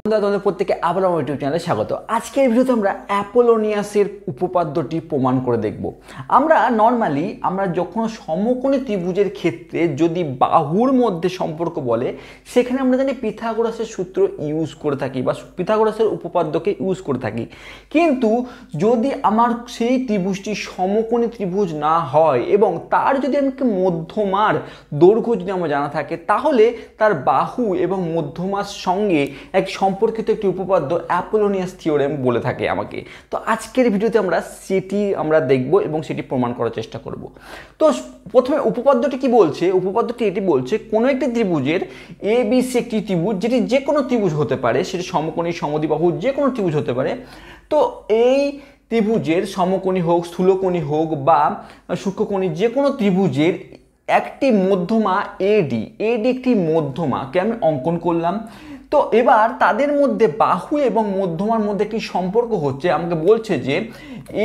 তোমাদের প্রত্যেকে আবার আমার ইউটিউব চ্যানেলে স্বাগত। আজকের ভিডিওতে আমরা অ্যাপোলোনিয়াসের উপপাদ্যটি প্রমাণ করে দেখব। আমরা যখন সমকোণী ত্রিভুজের ক্ষেত্রে যদি বাহুর মধ্যে সম্পর্ক বলে, সেখানে আমরা জানি পিথাগোরাসের সূত্র ইউজ করে থাকি বা পিথাগোরাসের উপপাদ্যকে ইউজ করে থাকি। কিন্তু যদি আমার সেই ত্রিভুজটি সমকোণী ত্রিভুজ না হয় এবং তার যদি আমাকে মধ্যমার দৈর্ঘ্য যদি আমার জানা থাকে, তাহলে তার বাহু এবং মধ্যমার সঙ্গে এক সম্পর্কিত একটি উপপাদ্য অ্যাপোলোনিয়াস থিওরেম বলে থাকে আমাকে। তো আজকের ভিডিওতে আমরা দেখব এবং সেটি প্রমাণ করার চেষ্টা করব। তো প্রথমে উপপাদ্যটি কি বলছে? উপপাদ্যটি এটি বলছে, কোনো একটি ত্রিভুজের ABC একটি ত্রিভুজ, যেটি যে কোনো ত্রিভুজ হতে পারে, সেটি সমকোণী সমদ্বিবাহু যে কোনো ত্রিভুজ হতে পারে। তো এই ত্রিভুজের সমকোণী হোক, স্থূলকোণী হোক বা সূক্ষ্মকোণী, যে কোনো ত্রিভুজের একটি মধ্যমা এডি একটি মধ্যমাকে আমি অঙ্কন করলাম। তো এবার তাদের মধ্যে বাহু এবং মধ্যমার মধ্যে একটি সম্পর্ক হচ্ছে। আমাকে বলছে যে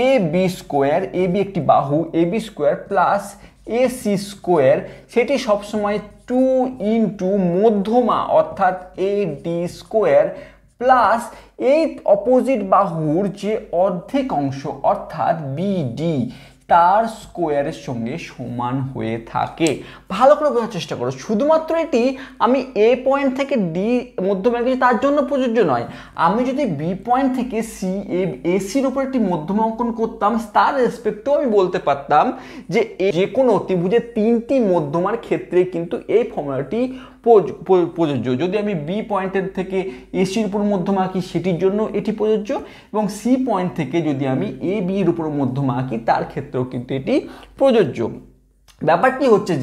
AB স্কোয়ার, AB একটি বাহু, AB square plus AC square, সেটি সবসময় 2 ইন্টু মধ্যমা অর্থাৎ AD স্কোয়ার প্লাস এই অপোজিট বাহুর যে অর্ধেক অংশ অর্থাৎ BD তার স্কোয়ারের সঙ্গে সমান হয়ে থাকে। ভালো করে বোঝার চেষ্টা করো। শুধুমাত্র এটি আমি A পয়েন্ট থেকে D মধ্যমা গেছি তার জন্য প্রযোজ্য নয়। আমি যদি B পয়েন্ট থেকে ACর উপর একটি মধ্যমা অঙ্কন করতাম, তার রেসপেক্টেও আমি বলতে পারতাম যে যে কোনো ত্রিভুজের তিনটি মধ্যমার ক্ষেত্রে কিন্তু এই ফর্মুলাটি প্রযোজ্য। যদি আমি B পয়েন্টের থেকে ACর উপর মধ্যমা আঁকি, সেটির জন্য এটি প্রযোজ্য, এবং C পয়েন্ট থেকে যদি আমি AB এর উপর মধ্যমা আঁকি, তার ক্ষেত্রেও কিন্তু এটি প্রযোজ্য। ব্যাপারটি হচ্ছে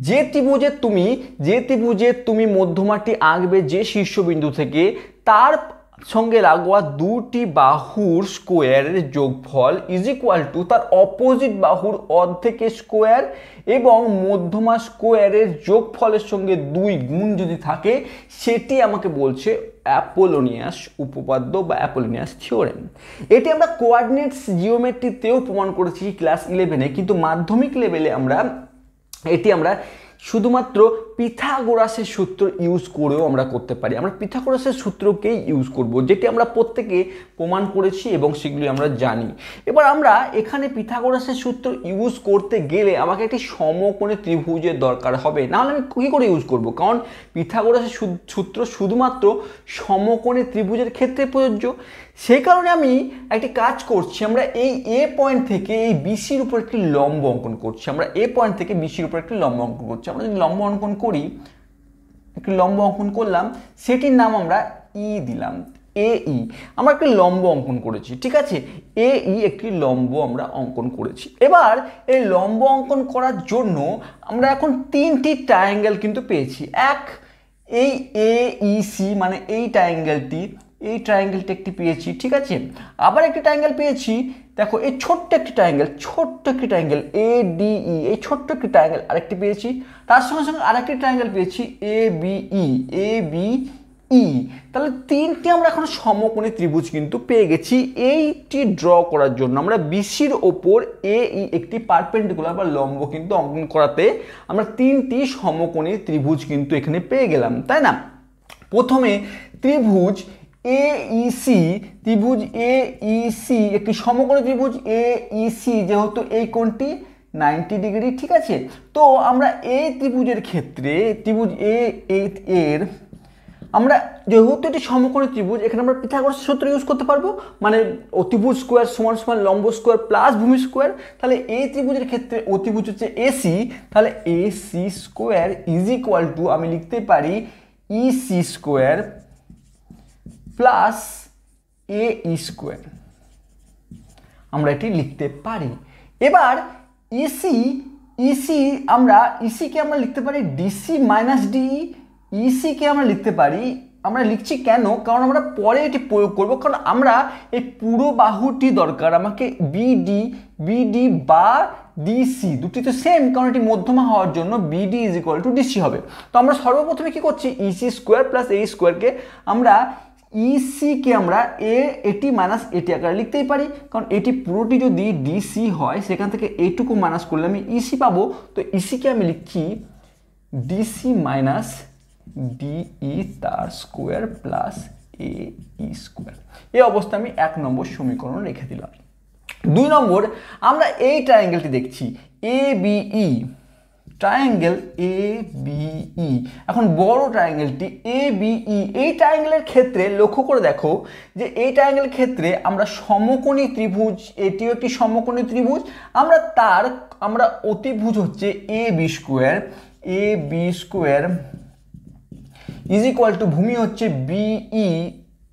যে ত্রিভুজে তুমি মধ্যমাটি আঁকবে যে শীর্ষবিন্দু থেকে, তার সঙ্গে লাগোয়া দুটি বাহুর স্কোয়ারের যোগফল ইজ ইকুয়াল টু তার অপোজিট বাহুর অর্ধেকের স্কোয়ার এবং মধ্যমা স্কোয়ারের যোগফলের সঙ্গে 2 গুণ যদি থাকে, সেটি আমাকে বলছে অ্যাপোলোনিয়াস উপপাদ্য বা অ্যাপোলোনিয়াস থিওরেম। এটি আমরা কোঅর্ডিনেটস জিওমেট্রিতেও প্রমাণ করেছি ক্লাস 11-এ, কিন্তু মাধ্যমিক লেভেলে আমরা শুধুমাত্র পিথাগোরাসের সূত্র ইউজ করেও আমরা করতে পারি। আমরা পিথাগোরাসের সূত্রকেই ইউজ করব, যেটি আমরা প্রত্যেকে প্রমাণ করেছি এবং সেগুলি আমরা জানি। এবার আমরা এখানে পিথাগোরাসের সূত্র ইউজ করতে গেলে আমাকে একটি সমকোণী ত্রিভুজের দরকার হবে, নাহলে আমি কী করে ইউজ করব? কারণ পিথাগোরাসের সূত্র শুধুমাত্র সমকোণী ত্রিভুজের ক্ষেত্রে প্রযোজ্য। সেই কারণে আমি একটি কাজ করছি, আমরা এই A পয়েন্ট থেকে এই BCর উপর একটি লম্ব অঙ্কন করছি। আমরা A পয়েন্ট থেকে BCর উপর একটি লম্ব অঙ্কন করছি। আমরা যদি লম্ব অঙ্কন করি, একটি লম্ব অঙ্কন করলাম, সেটির নাম আমরা E দিলাম, AE। আমরা একটি লম্ব অঙ্কন করেছি, ঠিক আছে? AE একটি লম্ব আমরা অঙ্কন করেছি। এবার এই লম্ব অঙ্কন করার জন্য আমরা এখন 3টি ট্রায়াঙ্গেল কিন্তু পেয়েছি। এই AEC মানে এই ট্রায়াঙ্গেলটি একটি পেয়েছি, ঠিক আছে? আবার একটি ট্রায়াঙ্গেল পেয়েছি, দেখো এই ছোট্ট একটি ট্রায়াঙ্গেল ADE, এই ছোট্ট একটি ট্রায়াঙ্গেল আরেকটি পেয়েছি। তার সঙ্গে সঙ্গে আরেকটি ট্রায়াঙ্গেল পেয়েছি ABE। তাহলে 3টি আমরা এখন সমকোণী ত্রিভুজ কিন্তু পেয়ে গেছি। এইটি ড্র করার জন্য আমরা BCর ওপর AE একটি পারপেন্ডিকুলার বা লম্ব কিন্তু অঙ্কন করাতে আমরা 3টি সমকোণী ত্রিভুজ কিন্তু এখানে পেয়ে গেলাম, তাই না? প্রথমে ত্রিভুজ AEC একটি সমকোণী ত্রিভুজ AEC, যেহেতু এই কোণটি 90 ডিগ্রি, ঠিক আছে? তো আমরা এই ত্রিভুজের ক্ষেত্রে ত্রিভুজ এর আমরা যেহেতু এটি সমকোণী ত্রিভুজ, এখানে আমরা পিথাগোরাসের সূত্র ইউজ করতে পারবো, মানে অতিভুজ স্কোয়ার সমান সমান লম্ব স্কোয়ার প্লাস ভূমি স্কোয়ার। তাহলে এই ত্রিভুজের ক্ষেত্রে অতিভুজ হচ্ছে AC, তাহলে AC square is equal two আমি লিখতে পারি EC square plus AE square, আমরা এটি লিখতে পারি। এবার ECকে আমরা লিখতে পারি DC মাইনাস DE। ECকে আমরা লিখতে পারি, আমরা লিখছি কেন? কারণ আমরা পরে এটি প্রয়োগ করব, কারণ আমরা এই পুরো বাহুটি দরকার আমাকে BD বা DC, দুটি তো সেম, কারণ এটি মধ্যমা হওয়ার জন্য BD is equal two DC হবে। তো আমরা সর্বপ্রথমে কি করছি, EC স্কোয়ার প্লাস AE স্কোয়ারকে আমরা ECকে আমরা এটি মাইনাস এটি আকারে লিখতেই পারি, কারণ এটি পুরোটি যদি DC হয়, সেখান থেকে এইটুকু মাইনাস করলে আমি EC পাবো। তো ECকে আমি লিখছি DC মাইনাস DE তার square plus A E square. এই অবস্থা আমি 1 নম্বর সমীকরণ রেখে দিলাম। 2 নম্বর, আমরা এই ট্রায়াঙ্গেলটি দেখছি A B E, triangle A B E. এখন বড় ট্রায়াঙ্গেলটি এ বি ই, এই ট্রায়াঙ্গেলের ক্ষেত্রে লক্ষ্য করে দেখো যে এই ট্রায়াঙ্গেলের ক্ষেত্রে আমরা সমকোণী ত্রিভুজ, এটিও একটি সমকোণী ত্রিভুজ, আমরা অতিভুজ হচ্ছে A B square is equal to ভূমি হচ্ছে বিই,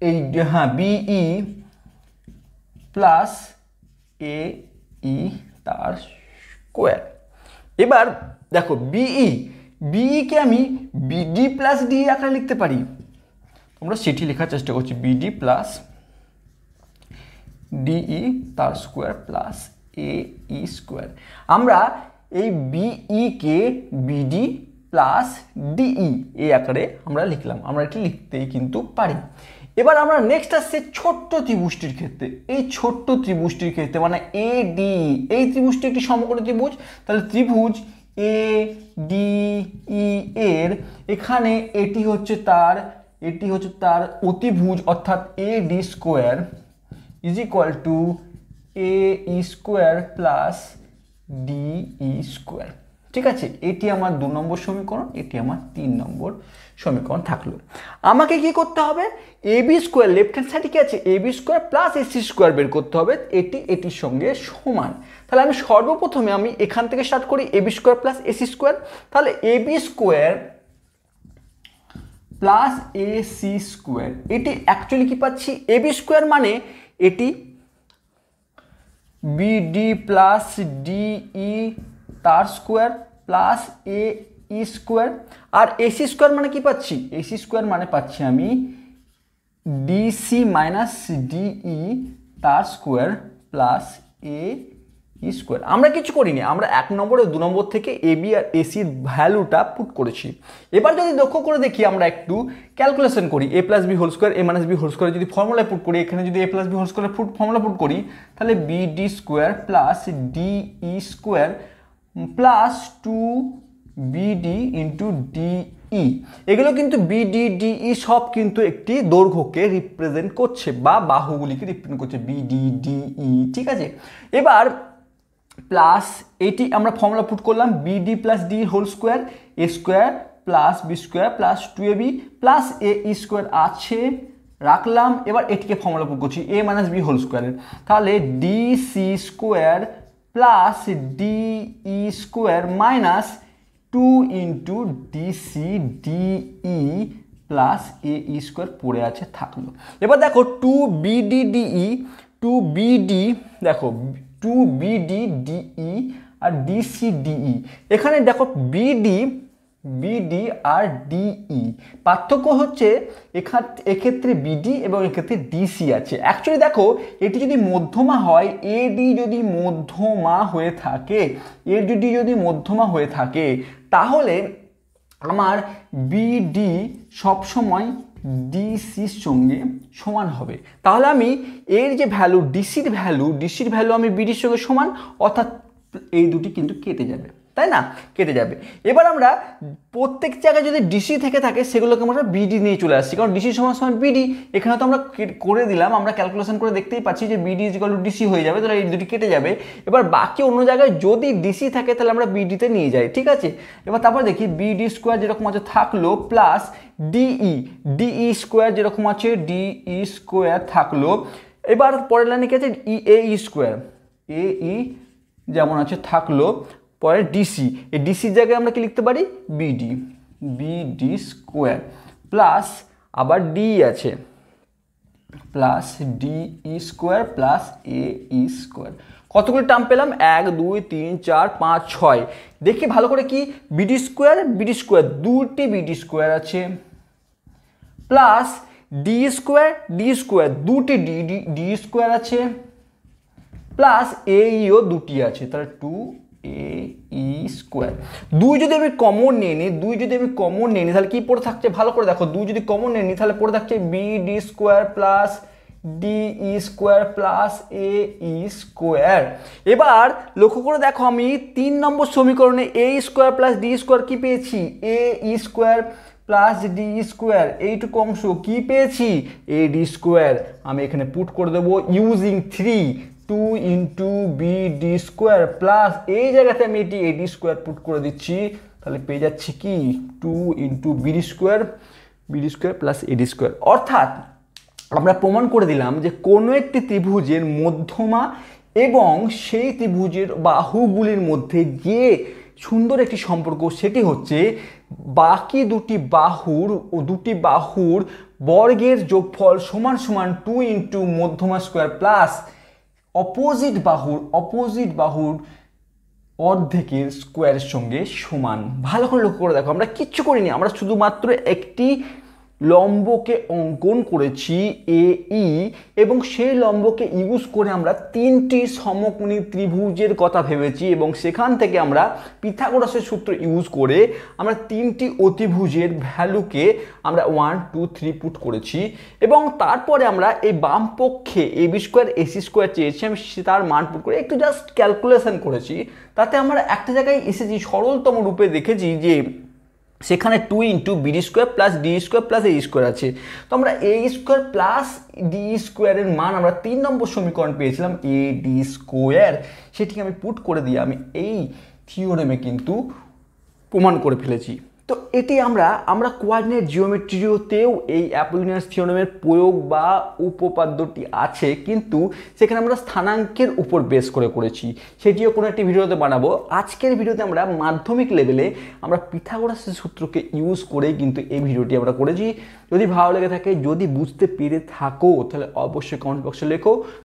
এই বিই প্লাস এ ই তার স্কোয়ার। এবার দেখো বিইকে আমি বিডি প্লাস ডি আকারে লিখতে পারি, তোমরা সেটি লেখার চেষ্টা করছি, বিডি প্লাস ডিই তার square plus A E square. আমরা এই বিইকে বিডি প্লাস ডিই এই আকারে আমরা লিখলাম, আমরা এটি লিখতেই কিন্তু পারি। এবার আমরা নেক্সট আসছে ছোট্ট ত্রিভুজটির ক্ষেত্রে। এই ছোট্ট ত্রিভুজটির ক্ষেত্রে মানে এ ডি, এই ত্রিভুজটি একটি সমকোণী ত্রিভুজ, তাহলে ত্রিভুজ এ ডি ই এর এখানে এটি হচ্ছে তার অতিভুজ, অর্থাৎ এ D square is equal two A E square plus D E square. ঠিক আছে, এটি আমার 2 নম্বর সমীকরণ, এটি আমার 3 নম্বর সমীকরণ থাকলো। আমাকে কি করতে হবে, A B square left hand সাইডে কি আছে, A B square plus AC square বের করতে হবে, এটির সঙ্গে সমান। তাহলে আমি সর্বপ্রথমে আমি এখান থেকে স্টার্ট করি, A B square plus AC square. তাহলে A B square plus A C square, এটি অ্যাকচুয়ালি কি পাচ্ছি, এ বি স্কোয়ার মানে এটি বিডি প্লাস ডিই তার square plus A E square. আর এসি স্কোয়ার মানে কি পাচ্ছি, এসি স্কোয়ার মানে পাচ্ছি আমি ডিসি মাইনাস ডিই তার square plus A E square. আমরা কিছু করিনি, আমরা 1 নম্বর ও 2 নম্বর থেকে এ বি আর এসির ভ্যালুটা পুট করেছি। এবার যদি লক্ষ্য করে দেখি, আমরা একটু ক্যালকুলেশন করি, A plus B whole square A minus B whole square যদি ফর্মুলায় পুট করি, এখানে যদি A plus B whole square formula put করি, তাহলে BD square plus DE square plus 2BD into DE. এগুলো কিন্তু বিডি ডিই সব কিন্তু একটি দৈর্ঘ্যকে রিপ্রেজেন্ট করছে বা বাহুগুলিকে রিপ্রেজেন্ট করছে, বিডি ডিই। ঠিক আছে, এবার প্লাস এটি আমরা ফর্মুলা পুট করলাম, BD plus D whole square A square plus B square plus 2ab plus A E square আছে রাখলাম। এবার এটিকে ফর্মুলা পুট করছি এ মাইনাস বি হোল স্কোয়ারের, তাহলে DC square plus DE square minus 2 into DC DE plus A E square পড়ে আছে থাকলো। এবার দেখো 2BD ডিই 2BD, দেখো 2BD ডিই আর ডিসি ডিই, এখানে দেখো বিডি আর ডিই পার্থক্য হচ্ছে এক্ষেত্রে বিডি এবং এক্ষেত্রে ডিসি আছে। অ্যাকচুয়ালি দেখো এটি যদি মধ্যমা হয়, এডি যদি মধ্যমা হয়ে থাকে তাহলে আমার বিডি সবসময় ডিসির সঙ্গে সমান হবে। তাহলে আমি এর যে ভ্যালু ডিসির ভ্যালু আমি বিডির সঙ্গে সমান, অর্থাৎ এই দুটি কিন্তু কেটে যাবে, তাই না, কেটে যাবে। এবার আমরা প্রত্যেক জায়গায় যদি ডিসি থেকে থাকে সেগুলোকে আমরা বিডি নিয়ে চলে আসছি, কারণ ডিসি সমান সমান বিডি। এখানে তো আমরা করে দিলাম, আমরা ক্যালকুলেশন করে দেখতেই পাচ্ছি যে BD is equal two DC হয়ে যাবে, তাহলে এই দুটি কেটে যাবে। এবার বাকি অন্য জায়গায় যদি ডিসি থাকে তাহলে আমরা বিডিতে নিয়ে যাই। ঠিক আছে, এবার তারপর দেখি বিডি স্কোয়ার যেরকম আছে থাকলো প্লাস ডিই স্কোয়ার যেরকম আছে ডিই স্কোয়ার থাকলো। এবার পরের লাইনে কি আছে, এ ই স্কোয়ার যেমন আছে থাকলো, পরে ডিসি, এই ডিসির জায়গায় আমরা কি লিখতে পারি, বিডি স্কোয়ার প্লাস আবার ডি আছে plus DE square plus A E square. কতগুলো টার্ম পেলাম, 1 2 3 4 5 6। দেখি ভালো করে কি, বিডি স্কোয়ার দুটি বিডি স্কোয়ার আছে প্লাস ডি স্কোয়ার দুটি ডি স্কোয়ার আছে প্লাস এইও দুটি আছে, তাহলে 2AE স্কোয়ার। 2 যদি আমি কমন নিয়ে নিই তাহলে কি পড়ে থাকছে, ভালো করে দেখো, 2 যদি কমন নিয়ে নিই তাহলে পড়ে থাকছে BD square plus DE square plus AE square. এবার লক্ষ্য করে দেখো, আমি 3 নম্বর সমীকরণে A square plus D square কি পেয়েছি, AE square plus D square, এইটুকু অংশ কি পেয়েছি এ ডি স্কোয়ার, আমি এখানে পুট করে দেবো using 2 into B D square plus এই জায়গাতে আমি এটি এ ডি স্কোয়ার পুট করে দিচ্ছি, তাহলে পেয়ে যাচ্ছি কি 2 into B D square plus A D square. অর্থাৎ আমরা প্রমাণ করে দিলাম যে কোনো একটি ত্রিভুজের মধ্যমা এবং সেই ত্রিভুজের বাহুগুলির মধ্যে যে সুন্দর একটি সম্পর্ক সেটি হচ্ছে বাকি দুটি বাহুর বর্গের যোগফল সমান সমান 2 ইন্টু মধ্যমা স্কোয়ার প্লাস অপোজিট বাহুর অর্ধেকের স্কোয়ারের সঙ্গে সমান। ভালো করে লক্ষ্য করে দেখো, আমরা কিচ্ছু করিনি, আমরা শুধুমাত্র একটি লম্বকে অঙ্কন করেছি এ ই, এবং সেই লম্বকে ইউজ করে আমরা তিনটি সমকোণী ত্রিভুজের কথা ভেবেছি এবং সেখান থেকে আমরা পিথাগোরাসের সূত্র ইউজ করে আমরা তিনটি অতিভুজের ভ্যালুকে আমরা 1 2 3 পুট করেছি এবং তারপরে আমরা এই বাম পক্ষে এ বি স্কোয়ার এসি স্কোয়ার চেয়েছি, আমি তার মান পুট করে একটু জাস্ট ক্যালকুলেশন করেছি, তাতে আমরা একটা জায়গায় এসেছি সরলতম রূপে দেখেছি যে সেখানে 2 into B D square plus D square plus A square আছে। তো আমরা এ স্কোয়ার প্লাস ডি স্কোয়ারের মান আমরা 3 নম্বর সমীকরণ পেয়েছিলাম এ ডি স্কোয়ার, সেটিকে আমি পুট করে দিয়ে আমি এই থিওরেমে কিন্তু প্রমাণ করে ফেলেছি। তো এটি আমরা কোঅর্ডিনেট জিওমেট্রিতেও এই অ্যাপোলোনিয়াস থিওরেমের প্রয়োগ বা উপপাদ্যটি আছে, কিন্তু সেখানে আমরা স্থানাঙ্কের উপর বেস করে করেছি, সেটিও কোনো একটি ভিডিওতে বানাবো। আজকের ভিডিওতে আমরা মাধ্যমিক লেভেলে আমরা পিথাগোরাসের সূত্রকে ইউজ করে কিন্তু এই ভিডিওটি আমরা করেছি। যদি ভালো লেগে থাকে, যদি বুঝতে পেরে থাকো, তাহলে অবশ্যই কমেন্ট বক্সে লেখো।